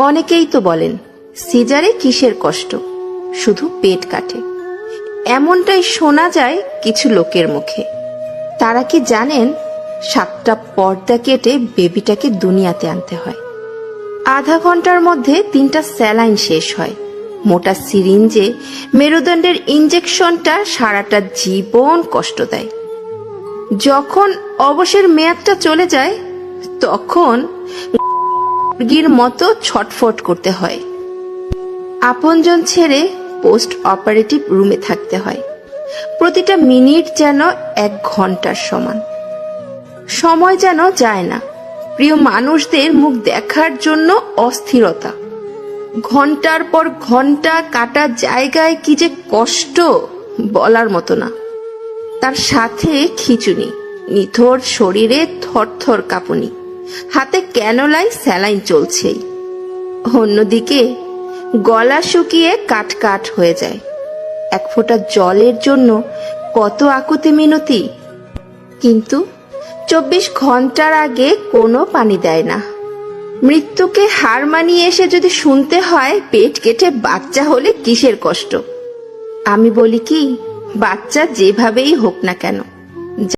অনেকেই তো বলেন সিজারে কিসের কষ্ট, শুধু পেট কাটে। এমনটাই শোনা যায় কিছু লোকের মুখে। তারা কি জানেন 7টা পর্দা কেটে বেবিটাকে দুনিয়াতে আনতে হয়। আধা ঘন্টার মধ্যে 3টা স্যালাইন শেষ হয়। মোটা সিরিঞ্জে মেরুদণ্ডের ইঞ্জেকশনটা সারাটা জীবন কষ্ট দেয়। যখন অবসর মেয়াদটা চলে যায় তখন মুরগির মতো ছটফট করতে হয়। আপনজন ছেড়ে পোস্ট অপারেটিভ রুমে থাকতে হয়। প্রতিটা মিনিট যেন 1 ঘন্টার সমান। সময় যেন যায় না। প্রিয় মানুষদের মুখ দেখার জন্য অস্থিরতা। ঘন্টার পর ঘন্টা কাটা জায়গায় কি যে কষ্ট বলার মতো না। তার সাথে খিঁচুনি, নিথর শরীরে থরথর কাঁপুনি, হাতে ক্যানোলাই স্যালাইন চলছেই। অন্যদিকে গলা শুকিয়ে কাট কাট হয়ে যায়। 1 ফোঁটা জলের জন্য কত আকুতি মিনতি, কিন্তু 24 ঘন্টার আগে কোনো পানি দেয় না। মৃত্যুকে হার মানিয়ে এসে যদি শুনতে হয় পেট কেটে বাচ্চা হলে কিসের কষ্ট, আমি বলি কি, বাচ্চা যেভাবেই হোক না কেন